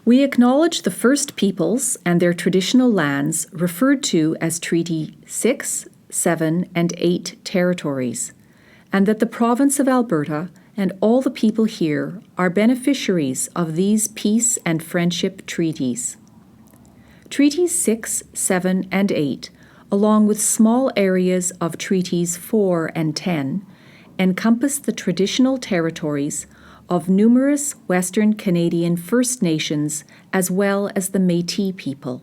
We acknowledge the First Peoples and their traditional lands referred to as Treaty 6, 7, and 8 territories, and that the province of Alberta and all the people here are beneficiaries of these peace and friendship treaties. Treaties 6, 7, and 8, along with small areas of Treaties 4 and 10, encompass the traditional territories of numerous Western Canadian First Nations as well as the Métis people.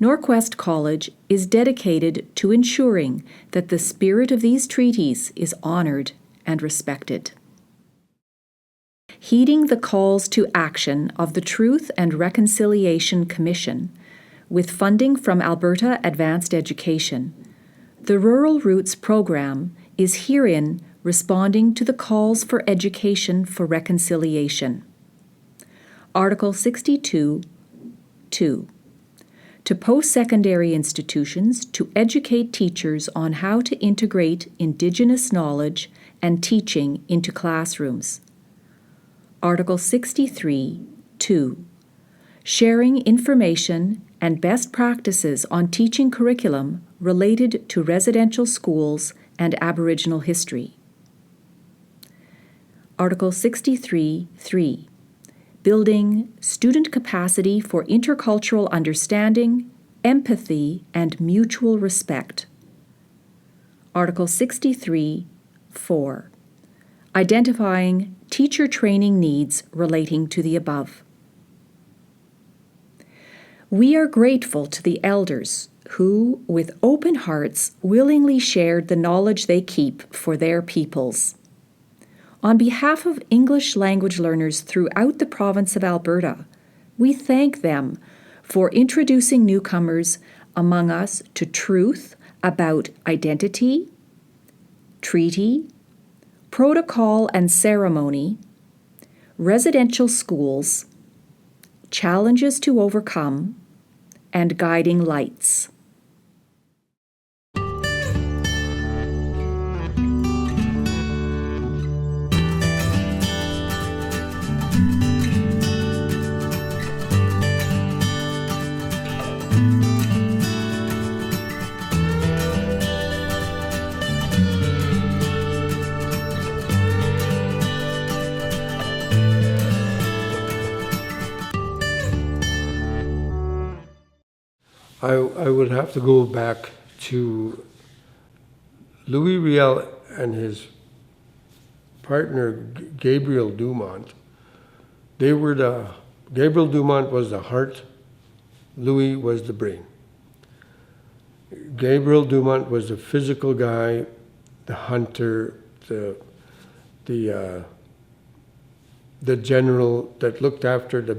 NorQuest College is dedicated to ensuring that the spirit of these treaties is honored and respected. Heeding the calls to action of the Truth and Reconciliation Commission, with funding from Alberta Advanced Education, the Rural Roots program is herein responding to the calls for education for reconciliation. Article 62, 2. To post-secondary institutions to educate teachers on how to integrate Indigenous knowledge and teaching into classrooms. Article 63, 2. Sharing information and best practices on teaching curriculum related to residential schools and Aboriginal history. Article 63, 3. Building student capacity for intercultural understanding, empathy, and mutual respect. Article 63, 4. Identifying teacher training needs relating to the above. We are grateful to the elders who, with open hearts, willingly shared the knowledge they keep for their peoples. On behalf of English language learners throughout the province of Alberta, we thank them for introducing newcomers among us to truth about identity, treaty, protocol and ceremony, residential schools, challenges to overcome, and guiding lights. I would have to go back to Louis Riel and his partner Gabriel Dumont. Gabriel Dumont was the heart, Louis was the brain. Gabriel Dumont was the physical guy, the hunter, the general that looked after the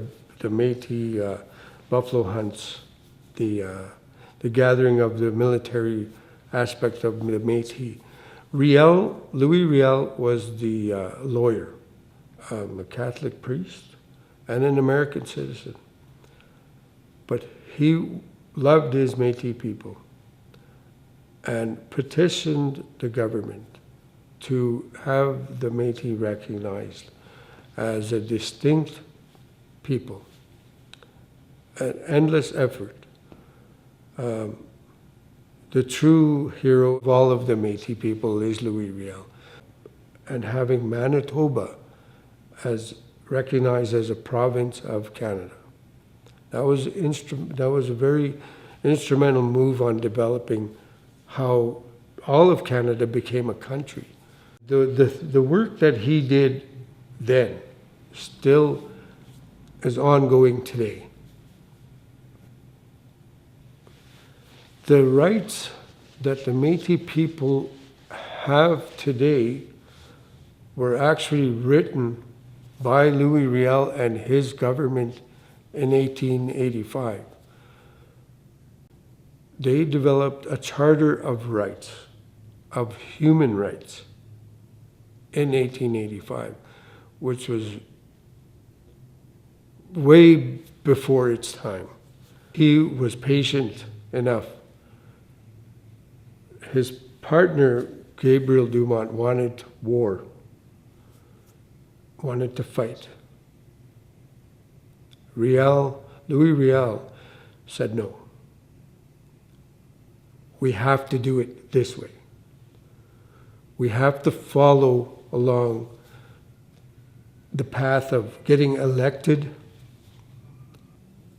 Métis buffalo hunts. The gathering of the military aspect of the Métis. Louis Riel was the lawyer, a Catholic priest, and an American citizen. But he loved his Métis people and petitioned the government to have the Métis recognized as a distinct people. An endless effort. The true hero of all of the Métis people is Louis Riel. And having Manitoba as recognized as a province of Canada. That was a very instrumental move on developing how all of Canada became a country. The work that he did then still is ongoing today. The rights that the Métis people have today were actually written by Louis Riel and his government in 1885. They developed a charter of rights, of human rights, in 1885, which was way before its time. He was patient enough. His partner, Gabriel Dumont, wanted war, wanted to fight. Louis Riel said no. We have to do it this way. We have to follow along the path of getting elected.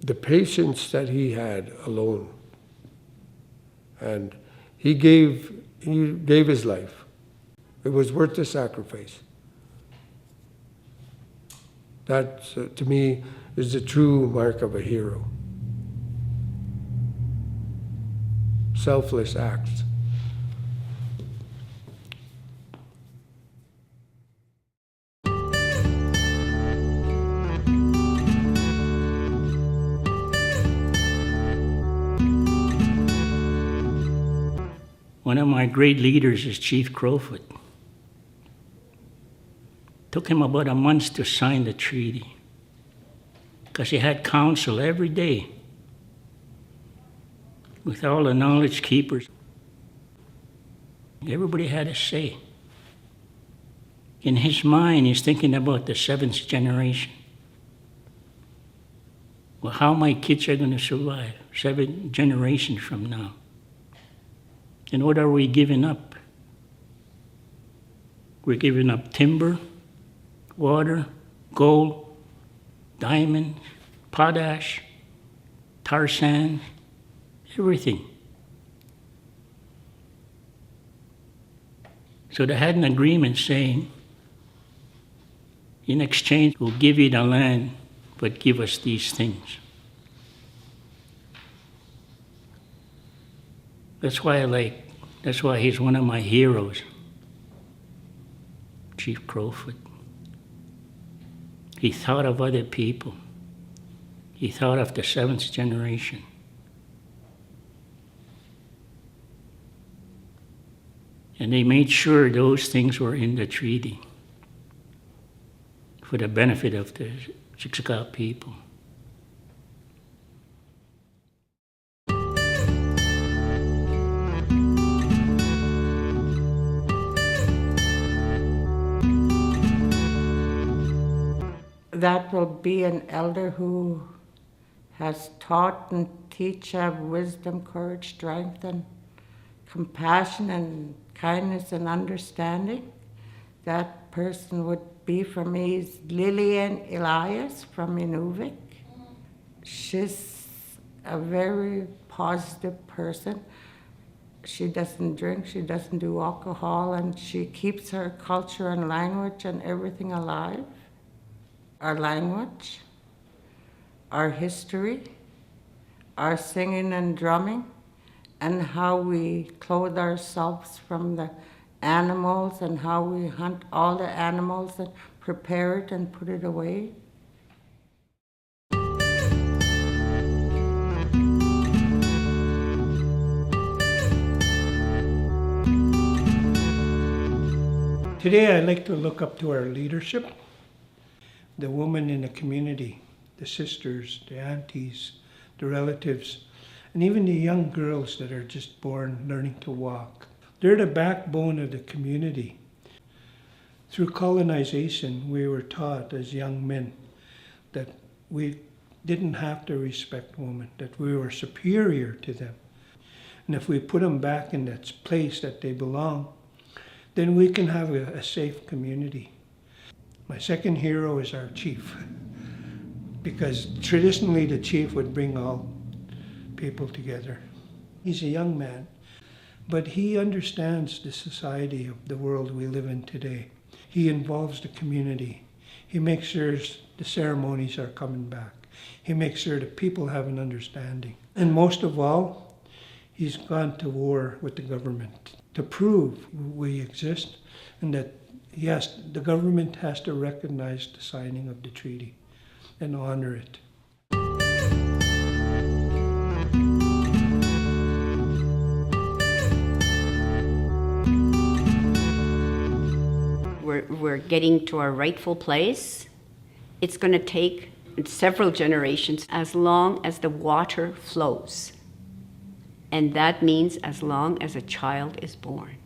The patience that he had alone, and he gave his life. It was worth the sacrifice. That, to me, is the true mark of a hero. Selfless acts. One of my great leaders is Chief Crowfoot. Took him about a month to sign the treaty because he had counsel every day with all the knowledge keepers. Everybody had a say. In his mind, he's thinking about the seventh generation. Well, how my kids are going to survive 7 generations from now. And what are we giving up? We're giving up timber, water, gold, diamonds, potash, tar sand, everything. So they had an agreement saying, in exchange, we'll give you the land, but give us these things. That's why he's one of my heroes, Chief Crowfoot. He thought of other people. He thought of the 7th generation. And they made sure those things were in the treaty for the benefit of the Chickasaw people. That will be an elder who has taught and teach of wisdom, courage, strength, and compassion, and kindness and understanding. That person would be for me is Lillian Elias from Inuvik. She's a very positive person. She doesn't drink, she doesn't do alcohol, and she keeps her culture and language and everything alive. Our language, our history, our singing and drumming, and how we clothe ourselves from the animals, and how we hunt all the animals and prepare it and put it away. Today I'd like to look up to our leadership, the women in the community, the sisters, the aunties, the relatives, and even the young girls that are just born learning to walk. They're the backbone of the community. Through colonization, we were taught as young men that we didn't have to respect women, that we were superior to them. And if we put them back in that place that they belong, then we can have a safe community. My second hero is our chief, because traditionally the chief would bring all people together. He's a young man, but he understands the society of the world we live in today. He involves the community. He makes sure the ceremonies are coming back. He makes sure the people have an understanding. And most of all, he's gone to war with the government to prove we exist, and that yes, the government has to recognize the signing of the treaty and honor it. We're getting to our rightful place. It's going to take several generations, as long as the water flows. And that means as long as a child is born.